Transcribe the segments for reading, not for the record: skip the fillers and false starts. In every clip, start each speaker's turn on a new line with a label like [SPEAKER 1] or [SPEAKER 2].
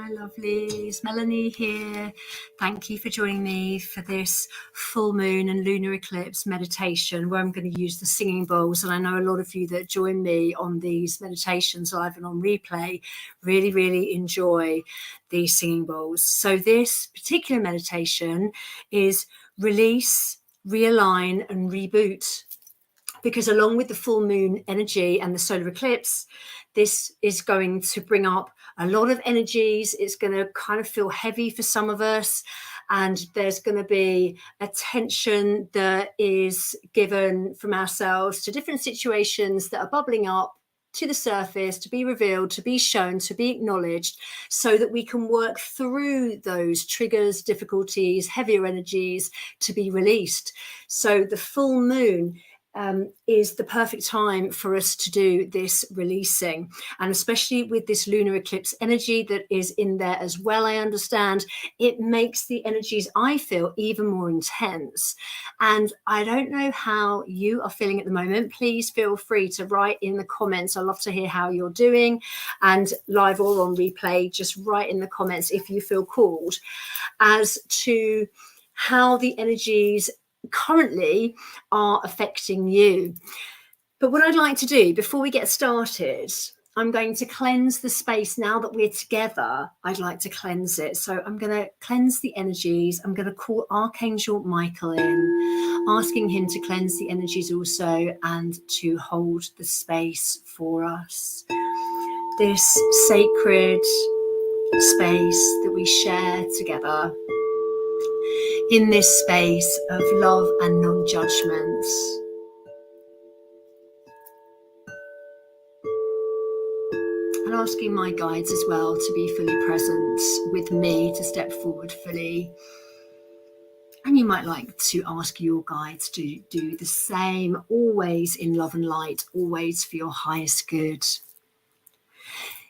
[SPEAKER 1] Hi, lovelies. Melanie here. Thank you for joining me for this full moon and lunar eclipse meditation where I'm going to use the singing bowls. And I know a lot of you that join me on these meditations live and on replay really enjoy these singing bowls. So this particular meditation is release, realign and reboot. Because along with the full moon energy and the solar eclipse, this is going to bring up a lot of energies. It's going to kind of feel heavy for some of us. And there's going to be a tension that is given from ourselves to different situations that are bubbling up to the surface, to be revealed, to be shown, to be acknowledged, so that we can work through those triggers, difficulties, heavier energies to be released. So the full moon is the perfect time for us to do this releasing, and especially with this lunar eclipse energy that is in there as well. I understand it makes the energies, I feel, even more intense. And I don't know how you are feeling at the moment. Please feel free to write in the comments. I love to hear how you're doing, and live or on replay, just write in the comments if you feel called as to how the energies currently are affecting you. But what I'd like to do before we get started, I'm going to cleanse the space. Now that we're together, I'd like to cleanse it. So I'm going to cleanse the energies. I'm going to call Archangel Michael in, asking him to cleanse the energies also and to hold the space for us. This sacred space that we share together, in this space of love and non-judgment. And asking my guides as well to be fully present with me, to step forward fully. And you might like to ask your guides to do the same, always in love and light, always for your highest good.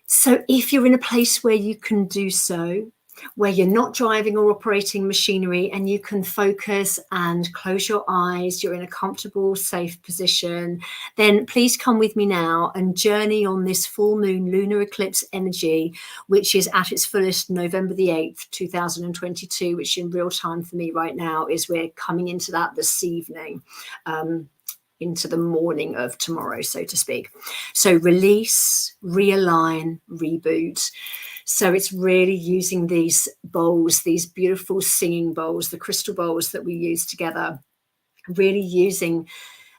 [SPEAKER 1] So if you're in a place where you can do so, where you're not driving or operating machinery, and you can focus and close your eyes, you're in a comfortable, safe position, then please come with me now and journey on this full moon lunar eclipse energy, which is at its fullest November the 8th, 2022, which in real time for me right now is we're coming into that this evening. Into the morning of tomorrow, so to speak. So release, realign, reboot. So it's really using these bowls, these beautiful singing bowls, the crystal bowls that we use together, really using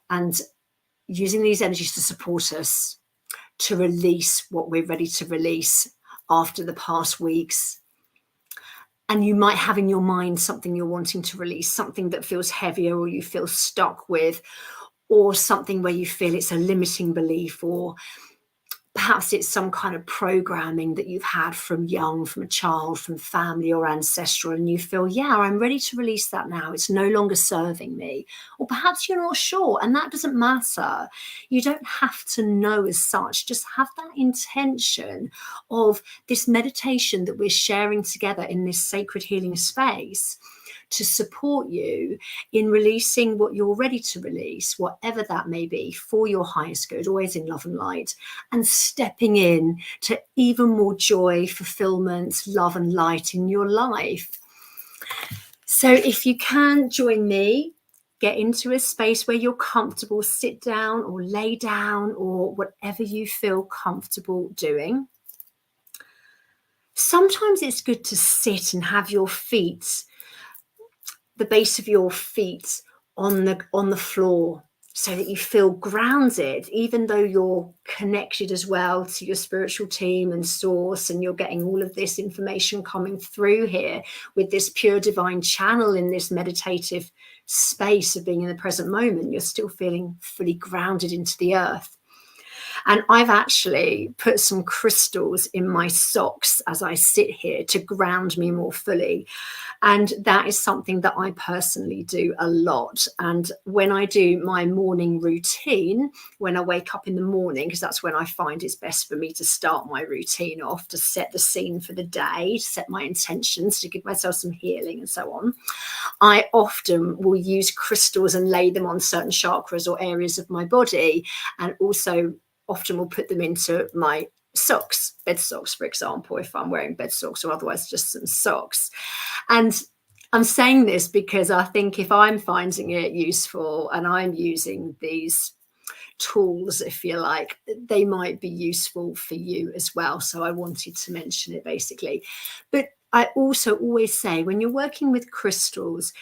[SPEAKER 1] these energies to support us to release what we're ready to release after the past weeks. And you might have in your mind something you're wanting to release, something that feels heavier or you feel stuck with, or something where you feel it's a limiting belief, or perhaps it's some kind of programming that you've had from young, from a child, from family or ancestral, and you feel, yeah, I'm ready to release that now. It's no longer serving me. Or perhaps you're not sure, and that doesn't matter. You don't have to know as such. Just have that intention of this meditation that we're sharing together in this sacred healing space to support you in releasing what you're ready to release, whatever that may be, for your highest good, always in love and light, and stepping in to even more joy, fulfillment, love and light in your life. So if you can join me, get into a space where you're comfortable, sit down or lay down or whatever you feel comfortable doing. Sometimes it's good to sit and have your feet, the base of your feet on the floor, so that you feel grounded, even though you're connected as well to your spiritual team and source, and you're getting all of this information coming through here with this pure divine channel in this meditative space of being in the present moment. You're still feeling fully grounded into the earth. And I've actually put some crystals in my socks as I sit here to ground me more fully. And that is something that I personally do a lot. And when I do my morning routine, when I wake up in the morning, because that's when I find it's best for me to start my routine off, to set the scene for the day, to set my intentions, to give myself some healing and so on, I often will use crystals and lay them on certain chakras or areas of my body, and also often will put them into my socks, bed socks, for example, if I'm wearing bed socks, or otherwise just some socks. And I'm saying this because I think if I'm finding it useful and I'm using these tools, if you like, they might be useful for you as well. So I wanted to mention it basically. But I also always say when you're working with crystals,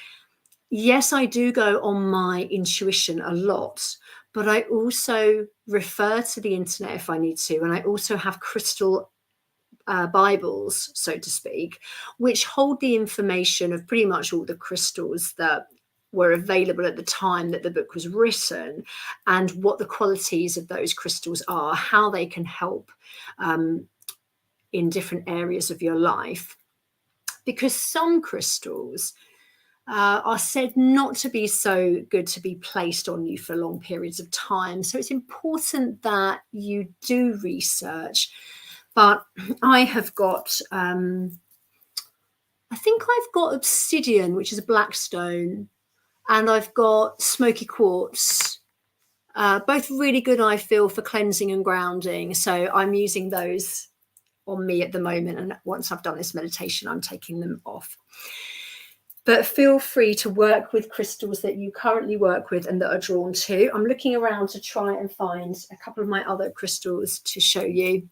[SPEAKER 1] yes, I do go on my intuition a lot, but I also refer to the internet if I need to. And I also have crystal Bibles, so to speak, which hold the information of pretty much all the crystals that were available at the time that the book was written, and what the qualities of those crystals are, how they can help in different areas of your life. Because some crystals are said not to be so good to be placed on you for long periods of time. So it's important that you do research. But I have got, I think I've got obsidian, which is a black stone, and I've got smoky quartz. Both really good, I feel, for cleansing and grounding. So I'm using those on me at the moment. And once I've done this meditation, I'm taking them off. But feel free to work with crystals that you currently work with and that are drawn to. I'm looking around to try and find a couple of my other crystals to show you.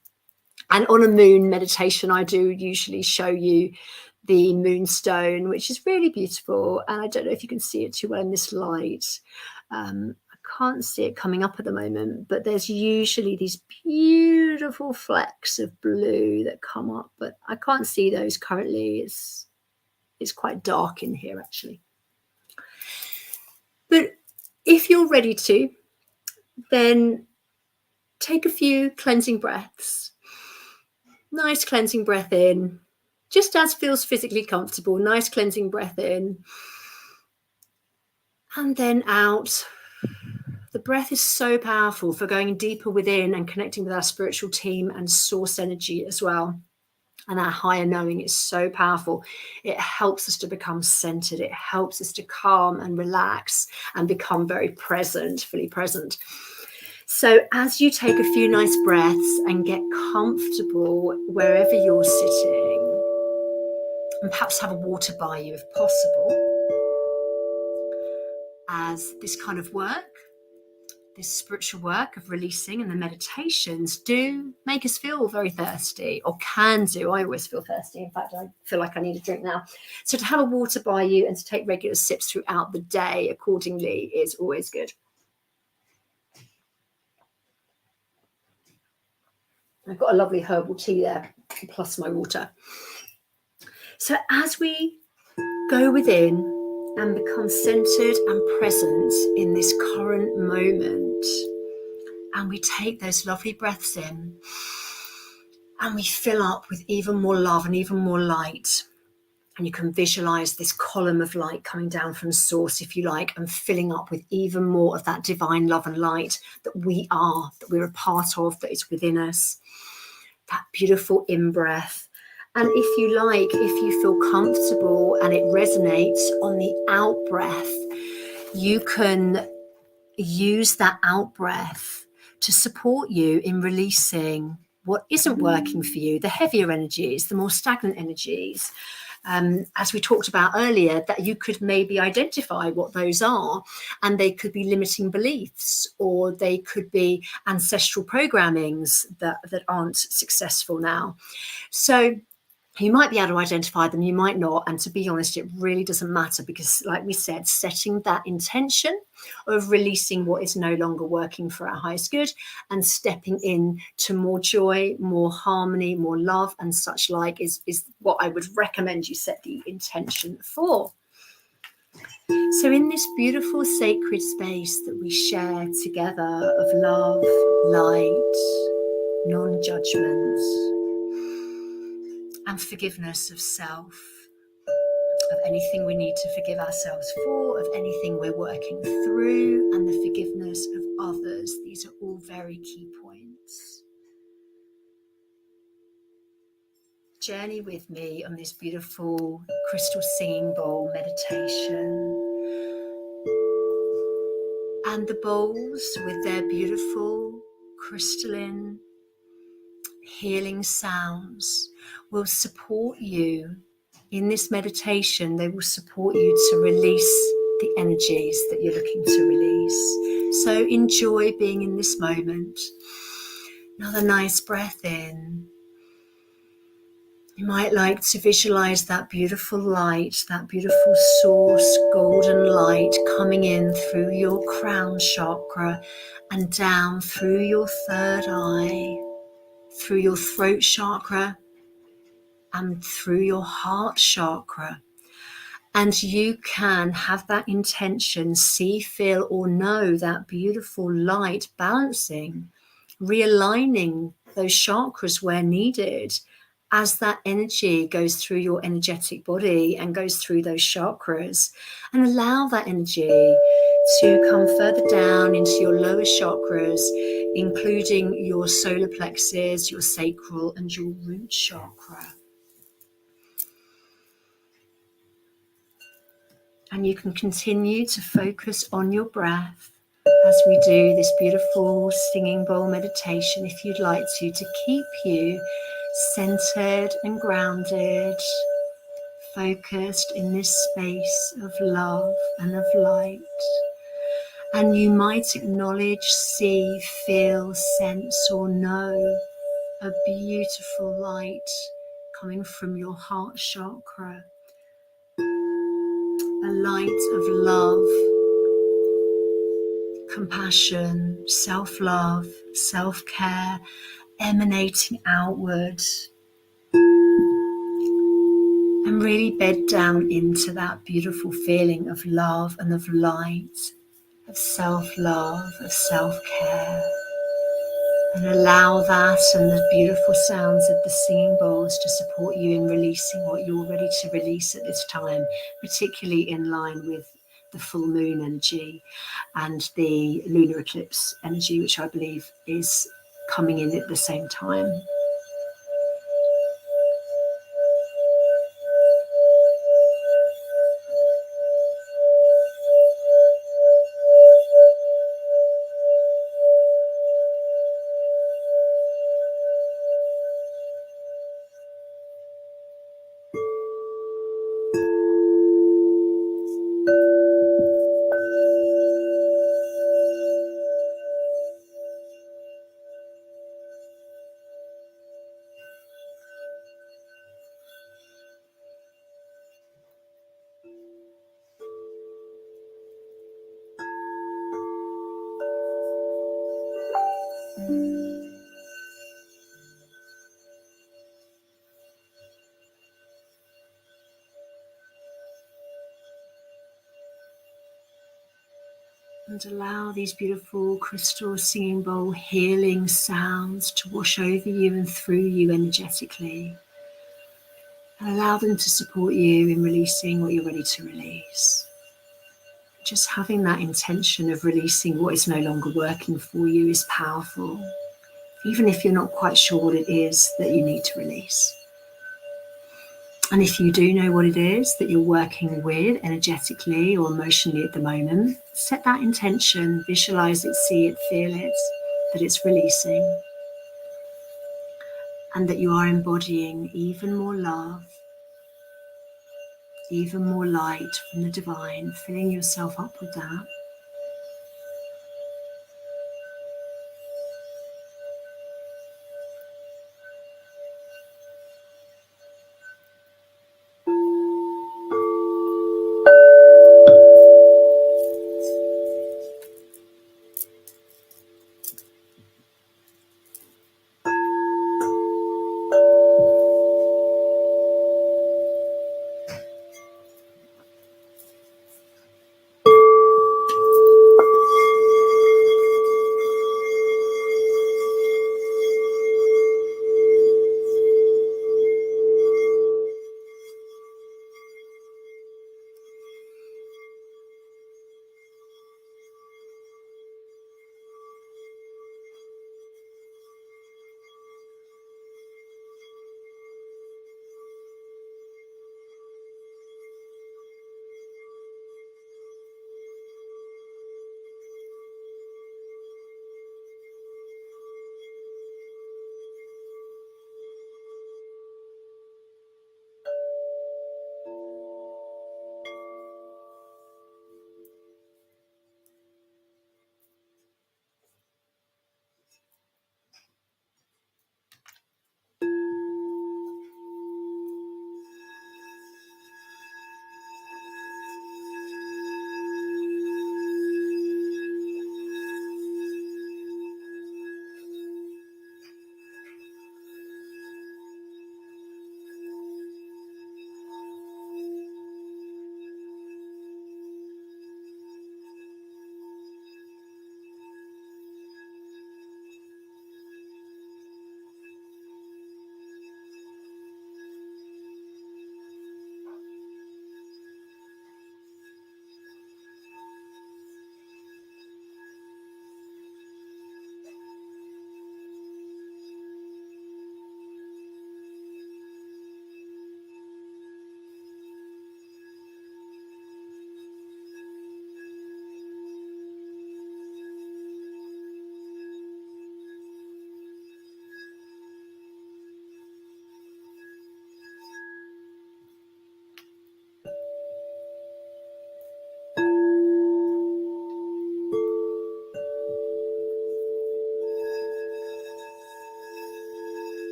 [SPEAKER 1] And on a moon meditation, I do usually show you the moonstone, which is really beautiful. And I don't know if you can see it too well in this light. I can't see it coming up at the moment, but there's usually these beautiful flecks of blue that come up, but I can't see those currently. It's quite dark in here, actually. But if you're ready to, then take a few cleansing breaths. Nice cleansing breath in, just as feels physically comfortable. Nice cleansing breath in. And then out. The breath is so powerful for going deeper within and connecting with our spiritual team and source energy as well. And our higher knowing is so powerful. It helps us to become centered. It helps us to calm and relax and become very present, fully present. So as you take a few nice breaths and get comfortable wherever you're sitting, and perhaps have a water by you if possible, as this kind of work, this spiritual work of releasing and the meditations do make us feel very thirsty, or can do. I always feel thirsty. In fact, I feel like I need a drink now. So to have a water by you and to take regular sips throughout the day accordingly is always good. I've got a lovely herbal tea there, plus my water. So as we go within and become centered and present in this current moment, and we take those lovely breaths in, and we fill up with even more love and even more light. And you can visualize this column of light coming down from source, if you like, and filling up with even more of that divine love and light that we are, that we're a part of, that is within us. That beautiful in-breath. And if you like, if you feel comfortable and it resonates on the out-breath, you can use that out-breath to support you in releasing what isn't working for you, the heavier energies, the more stagnant energies. As we talked about earlier, that you could maybe identify what those are, and they could be limiting beliefs, or they could be ancestral programmings that aren't successful now. So you might be able to identify them, you might not. And to be honest, it really doesn't matter, because like we said, setting that intention of releasing what is no longer working for our highest good and stepping in to more joy, more harmony, more love and such like is what I would recommend you set the intention for. So in this beautiful sacred space that we share together of love, light, non-judgment, and forgiveness of self, of anything we need to forgive ourselves for, of anything we're working through, and the forgiveness of others. These are all very key points. Journey with me on this beautiful crystal singing bowl meditation. And the bowls with their beautiful crystalline healing sounds will support you in this meditation. They will support you to release the energies that you're looking to release. So enjoy being in this moment. Another nice breath in. You might like to visualize that beautiful light, that beautiful source golden light coming in through your crown chakra and down through your third eye, through your throat chakra and through your heart chakra. And you can have that intention, see, feel, or know that beautiful light balancing, realigning those chakras where needed as that energy goes through your energetic body and goes through those chakras, and allow that energy to come further down into your lower chakras, including your solar plexus, your sacral, and your root chakra. And you can continue to focus on your breath as we do this beautiful singing bowl meditation, if you'd like to keep you centered and grounded, focused in this space of love and of light. And you might acknowledge, see, feel, sense, or know a beautiful light coming from your heart chakra, a light of love, compassion, self-love, self-care, emanating outward, and really bed down into that beautiful feeling of love and of light, of self-love, of self-care. And allow that and the beautiful sounds of the singing bowls to support you in releasing what you're ready to release at this time, particularly in line with the full moon energy and the lunar eclipse energy, which I believe is coming in at the same time. And allow these beautiful crystal singing bowl healing sounds to wash over you and through you energetically. And allow them to support you in releasing what you're ready to release. Just having that intention of releasing what is no longer working for you is powerful, even if you're not quite sure what it is that you need to release. And if you do know what it is that you're working with energetically or emotionally at the moment, set that intention, visualize it, see it, feel it, that it's releasing, and that you are embodying even more love, even more light from the divine, filling yourself up with that.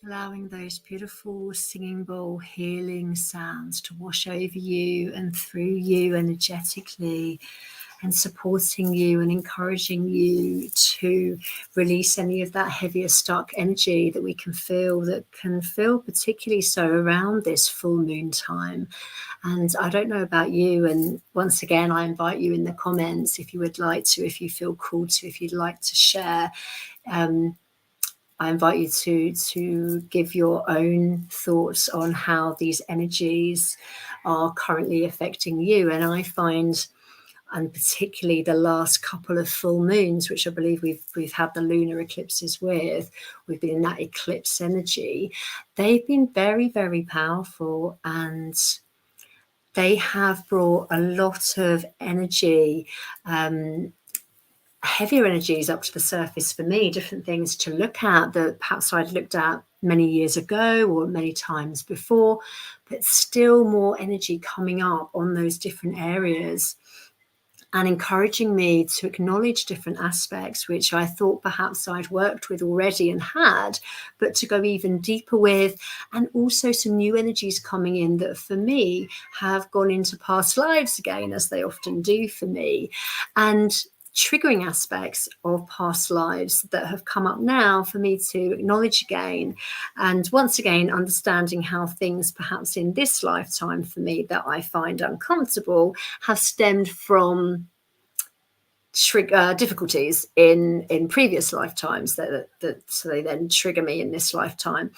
[SPEAKER 1] Allowing those beautiful singing bowl healing sounds to wash over you and through you energetically, and supporting you and encouraging you to release any of that heavier stuck energy that we can feel, that can feel particularly so around this full moon time. And I don't know about you, and once again I invite you in the comments, if you would like to, if you feel called to, if you'd like to share, I invite you to give your own thoughts on how these energies are currently affecting you. And I find, and particularly the last couple of full moons, which I believe we've had the lunar eclipses with, we've been in that eclipse energy, they've been very, very powerful, and they have brought a lot of energy, heavier energies up to the surface for me, different things to look at that perhaps I'd looked at many years ago or many times before, but still more energy coming up on those different areas, and encouraging me to acknowledge different aspects which I thought perhaps I'd worked with already and had, but to go even deeper with, and also some new energies coming in that for me have gone into past lives again, as they often do for me, and triggering aspects of past lives that have come up now for me to acknowledge again. And once again, understanding how things perhaps in this lifetime for me that I find uncomfortable have stemmed from difficulties in previous lifetimes that so they then trigger me in this lifetime.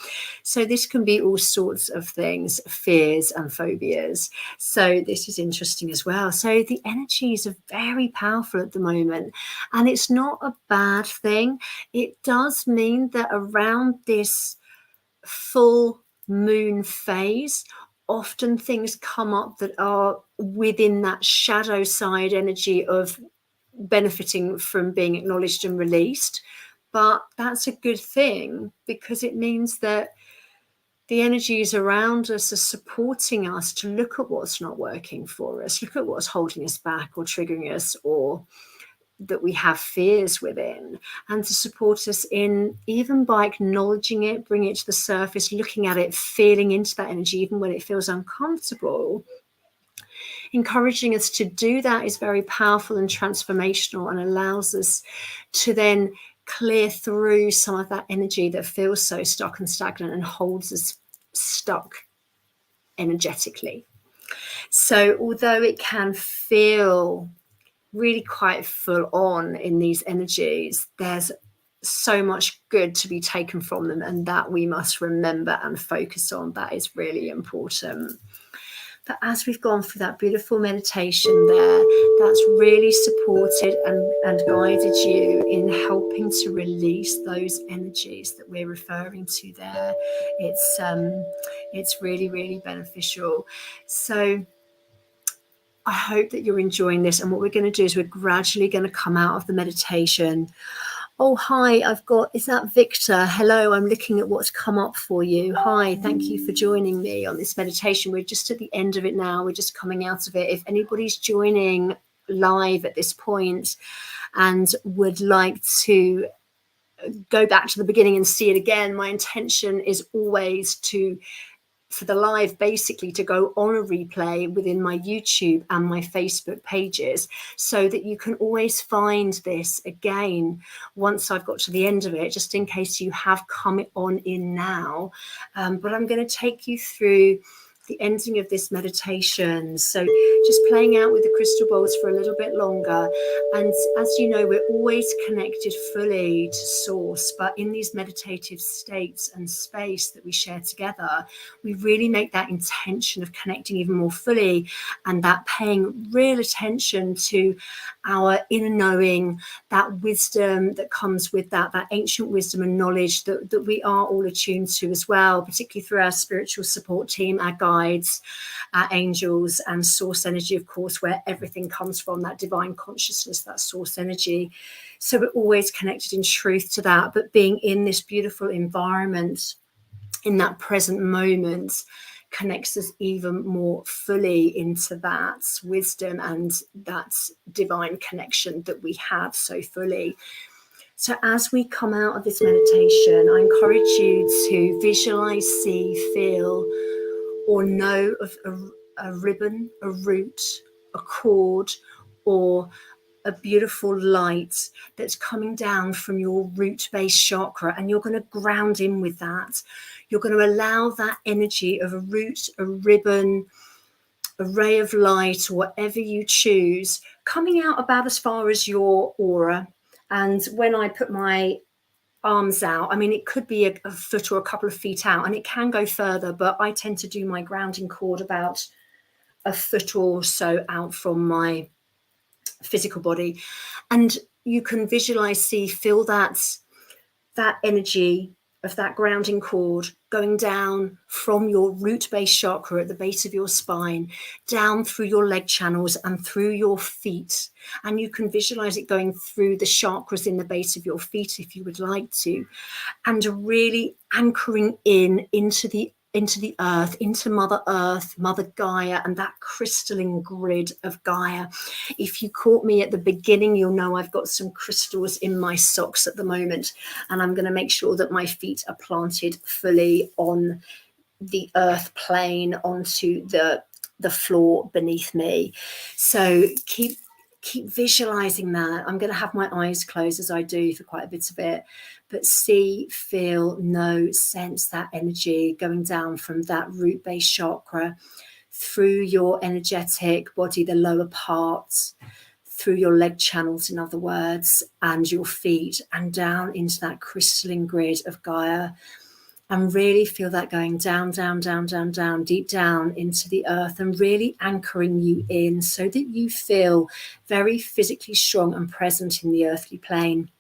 [SPEAKER 1] So this can be all sorts of things, fears and phobias. So this is interesting as well. So the energies are very powerful at the moment, and it's not a bad thing. It does mean that around this full moon phase, often things come up that are within that shadow side energy of benefiting from being acknowledged and released. But that's a good thing, because it means that the energies around us are supporting us to look at what's not working for us, look at what's holding us back or triggering us, or that we have fears within, and to support us in, even by acknowledging it, bringing it to the surface, looking at it, feeling into that energy, even when it feels uncomfortable. Encouraging us to do that is very powerful and transformational, and allows us to then clear through some of that energy that feels so stuck and stagnant and holds us stuck energetically. So although it can feel really quite full on in these energies, there's so much good to be taken from them, and that we must remember and focus on. That is really important. But as we've gone through that beautiful meditation there, that's really supported and guided you in helping to release those energies that we're referring to there. It's really, really beneficial. So I hope that you're enjoying this. And what we're going to do is we're gradually going to come out of the meditation. Oh, hi, is that Victor? Hello, I'm looking at what's come up for you. Hi, thank you for joining me on this meditation. We're just at the end of it now. We're just coming out of it. If anybody's joining live at this point and would like to go back to the beginning and see it again, my intention is always for the live basically to go on a replay within my YouTube and my Facebook pages, so that you can always find this again once I've got to the end of it, just in case you have come on in now. But I'm going to take you through the ending of this meditation. So just playing out with the crystal bowls for a little bit longer. And as you know, we're always connected fully to source, but in these meditative states and space that we share together, we really make that intention of connecting even more fully, and that paying real attention to our inner knowing, that wisdom that comes with that ancient wisdom and knowledge that we are all attuned to as well, particularly through our spiritual support team, our guides, our angels, and source energy, of course, where everything comes from, that divine consciousness, that source energy. So we're always connected in truth to that, but being in this beautiful environment in that present moment connects us even more fully into that wisdom and that divine connection that we have so fully. So as we come out of this meditation, I encourage you to visualize, see, feel, or know of a ribbon, a root, a cord, or a beautiful light that's coming down from your root-based chakra, and you're going to ground in with that. You're going to allow that energy of a root, a ribbon, a ray of light, or whatever you choose, coming out about as far as your aura. And when I put my arms out, I mean, it could be a foot or a couple of feet out, and it can go further, but I tend to do my grounding cord about a foot or so out from my physical body. And you can visualize, see, feel that energy of that grounding cord going down from your root-based chakra at the base of your spine, down through your leg channels and through your feet. And you can visualize it going through the chakras in the base of your feet if you would like to, and really anchoring into the earth, into Mother Earth, Mother Gaia, and that crystalline grid of Gaia. If you caught me at the beginning, you'll know I've got some crystals in my socks at the moment, and I'm going to make sure that my feet are planted fully on the earth plane, onto the floor beneath me. So keep visualizing that. I'm going to have my eyes closed as I do for quite a bit of it, but see, feel, know, sense that energy going down from that root-based chakra through your energetic body, the lower parts, through your leg channels, in other words, and your feet, and down into that crystalline grid of Gaia. And really feel that going down, down, down, down, down, deep down into the earth, and really anchoring you in so that you feel very physically strong and present in the earthly plane.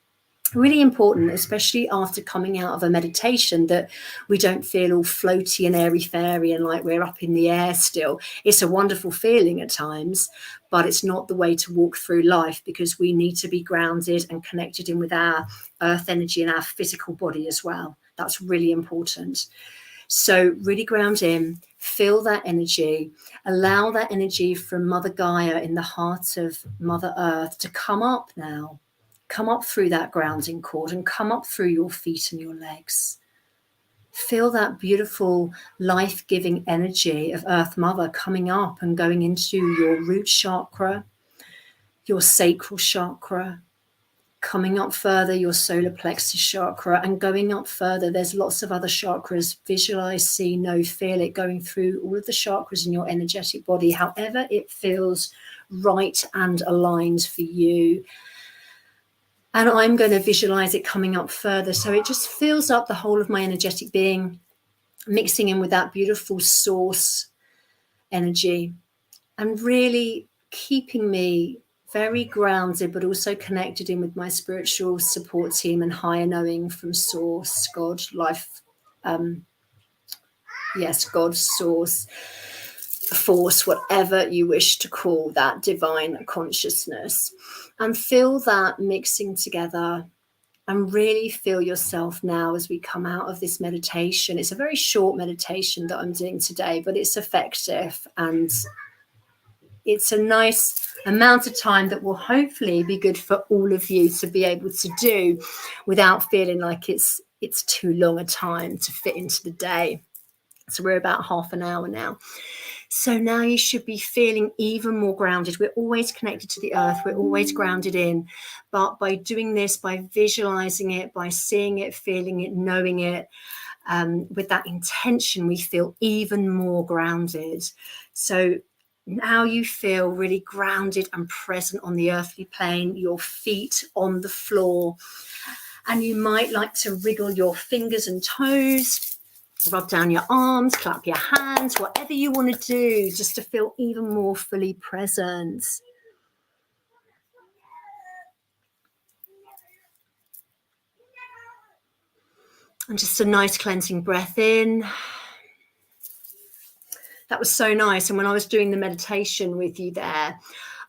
[SPEAKER 1] Really important, especially after coming out of a meditation, that we don't feel all floaty and airy-fairy and like we're up in the air still. It's a wonderful feeling at times, but it's not the way to walk through life, because we need to be grounded and connected in with our earth energy and our physical body as well. That's really important. So really ground in, feel that energy, allow that energy from Mother Gaia in the heart of Mother Earth to come up now. Come up through that grounding cord and come up through your feet and your legs. Feel that beautiful life-giving energy of Earth Mother coming up and going into your root chakra, your sacral chakra, coming up further, your solar plexus chakra, and going up further. There's lots of other chakras. Visualize, see, know, feel it going through all of the chakras in your energetic body, however it feels right and aligned for you. And I'm going to visualize it coming up further, so it just fills up the whole of my energetic being, mixing in with that beautiful source energy, and really keeping me very grounded, but also connected in with my spiritual support team and higher knowing from Source, God, life, God, Source, Force, whatever you wish to call that divine consciousness. And feel that mixing together, and really feel yourself now as we come out of this meditation. It's a very short meditation that I'm doing today, but it's effective, and it's a nice amount of time that will hopefully be good for all of you to be able to do without feeling like it's too long a time to fit into the day. So we're about half an hour now. So now you should be feeling even more grounded. We're always connected to the earth. We're always grounded in. But by doing this, by visualizing it, by seeing it, feeling it, knowing it, with that intention, we feel even more grounded. So now you feel really grounded and present on the earthly plane, your feet on the floor. And you might like to wriggle your fingers and toes, rub down your arms, clap your hands, whatever you want to do, just to feel even more fully present. And just a nice cleansing breath in. That was so nice. And when I was doing the meditation with you there,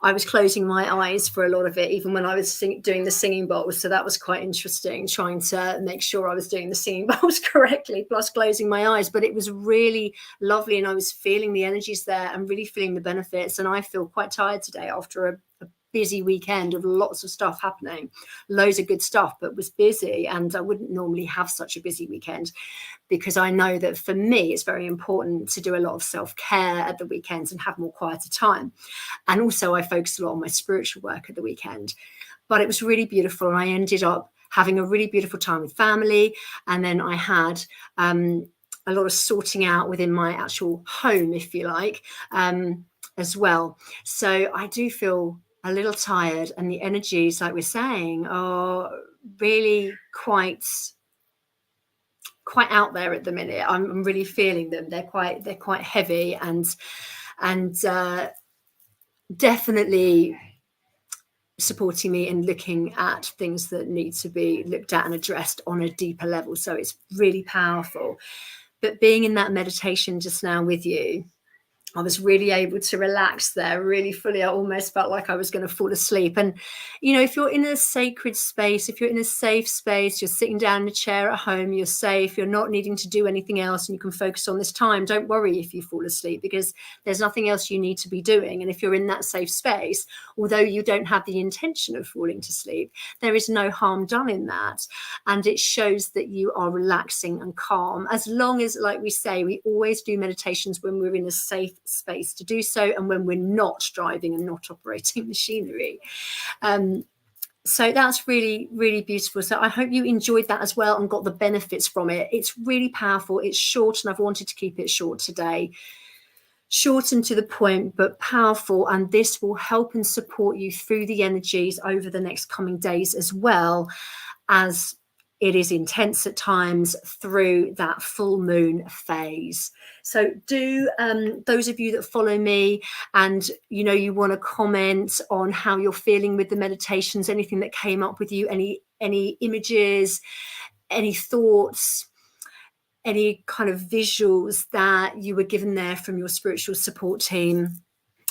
[SPEAKER 1] I was closing my eyes for a lot of it, even when I was doing the singing bowls. So that was quite interesting, trying to make sure I was doing the singing bowls correctly, plus closing my eyes. But it was really lovely, and I was feeling the energies there and really feeling the benefits. And I feel quite tired today after a busy weekend of lots of stuff happening, loads of good stuff, but was busy. And I wouldn't normally have such a busy weekend, because I know that for me, it's very important to do a lot of self-care at the weekends and have more quieter time. And also I focus a lot on my spiritual work at the weekend. But it was really beautiful. And I ended up having a really beautiful time with family. And then I had a lot of sorting out within my actual home, if you like, as well. So I do feel a little tired, and the energies, like we're saying, are really quite out there at the minute. I'm really feeling them. They're quite heavy, and definitely supporting me in looking at things that need to be looked at and addressed on a deeper level. So it's really powerful. But being in that meditation just now with you, I was really able to relax there really fully. I almost felt like I was going to fall asleep. And, you know, if you're in a sacred space, if you're in a safe space, you're sitting down in a chair at home, you're safe, you're not needing to do anything else, and you can focus on this time, don't worry if you fall asleep, because there's nothing else you need to be doing. And if you're in that safe space, although you don't have the intention of falling to sleep, there is no harm done in that. And it shows that you are relaxing and calm, as long as, like we say, we always do meditations when we're in a safe space to do so, and when we're not driving and not operating machinery. So that's really, really beautiful. So I hope you enjoyed that as well and got the benefits from it. It's really powerful. It's short, and I've wanted to keep it short today. Short and to the point, but powerful. And this will help and support you through the energies over the next coming days, as well as it is intense at times through that full moon phase. So do those of you that follow me, and you want to comment on how you're feeling with the meditations, anything that came up with you, any images, any thoughts, any kind of visuals that you were given there from your spiritual support team,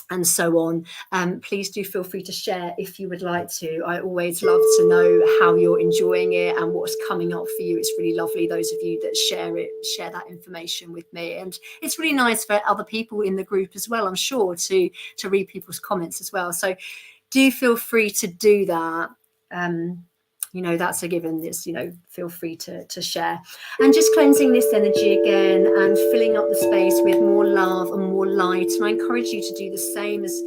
[SPEAKER 1] and so on, please do feel free to share if you would like to. I always love to know how you're enjoying it and what's coming up for you. It's really lovely, those of you that share that information with me. And it's really nice for other people in the group as well, I'm sure, to read people's comments as well. So do feel free to do that. That's a given. This, feel free to share. And just cleansing this energy again and filling up the space with more love and more light. And I encourage you to do the same, as,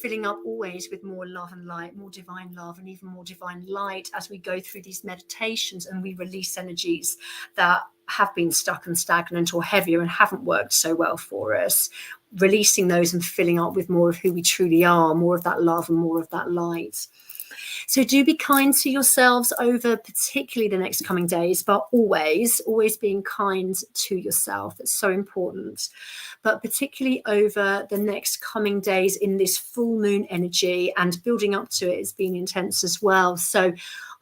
[SPEAKER 1] filling up always with more love and light, more divine love and even more divine light as we go through these meditations and we release energies that have been stuck and stagnant or heavier and haven't worked so well for us. Releasing those and filling up with more of who we truly are, more of that love and more of that light. So do be kind to yourselves over particularly the next coming days, but always being kind to yourself. It's so important. But particularly over the next coming days in this full moon energy, and building up to it has been intense as well. So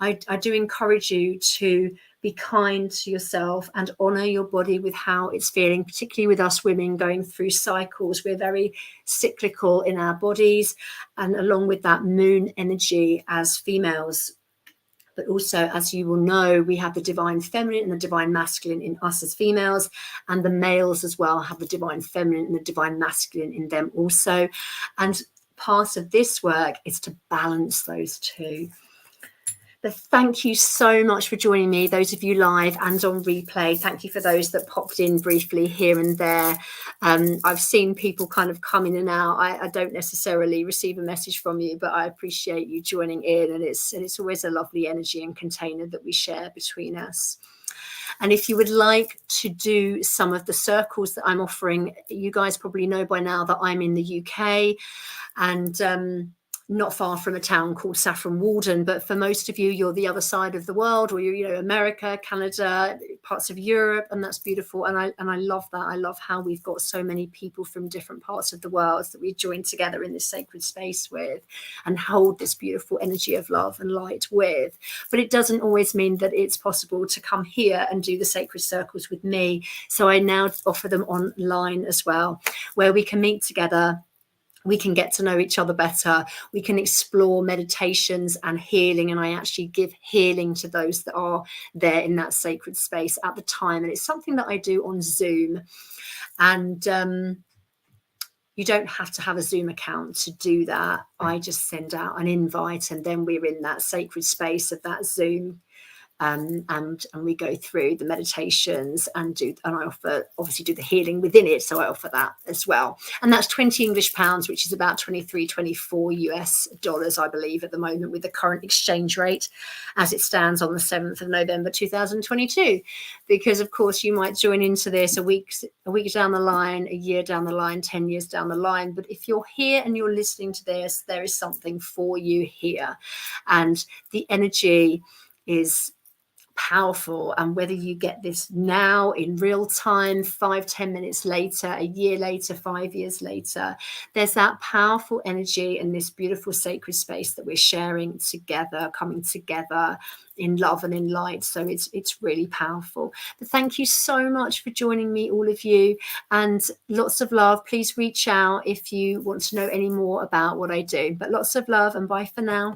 [SPEAKER 1] I do encourage you to be kind to yourself and honor your body with how it's feeling, particularly with us women going through cycles. We're very cyclical in our bodies, and along with that moon energy as females. But also, as you will know, we have the divine feminine and the divine masculine in us as females, and the males as well have the divine feminine and the divine masculine in them also. And part of this work is to balance those two. But thank you so much for joining me, those of you live and on replay. Thank you for those that popped in briefly here and there. I've seen people kind of come in and out. I don't necessarily receive a message from you, but I appreciate you joining in. And it's always a lovely energy and container that we share between us. And if you would like to do some of the circles that I'm offering, you guys probably know by now that I'm in the UK, and not far from a town called Saffron Walden. But for most of you, you're the other side of the world, or you're America, Canada, parts of Europe, and that's beautiful. And I love that. I love how we've got so many people from different parts of the world that we join together in this sacred space with, and hold this beautiful energy of love and light with. But it doesn't always mean that it's possible to come here and do the sacred circles with me. So I now offer them online as well, where we can meet together. We can get to know each other better. We can explore meditations and healing. And I actually give healing to those that are there in that sacred space at the time. And it's something that I do on Zoom. And You don't have to have a Zoom account to do that. I just send out an invite, and then we're in that sacred space of that Zoom. And we go through the meditations and I offer, obviously, do the healing within it. So I offer that as well. And that's 20 English pounds, which is about 23, 24 US dollars, I believe, at the moment, with the current exchange rate as it stands on the 7th of November 2022. Because, of course, you might join into this a week down the line, a year down the line, 10 years down the line. But if you're here and you're listening to this, there is something for you here. And the energy is powerful, and whether you get this now in real time, 5-10 minutes later, a year later, 5 years later, there's that powerful energy in this beautiful sacred space that we're sharing together, coming together in love and in light. So it's really powerful. But thank you so much for joining me, all of you, and lots of love. Please reach out if you want to know any more about what I do. But lots of love, and bye for now.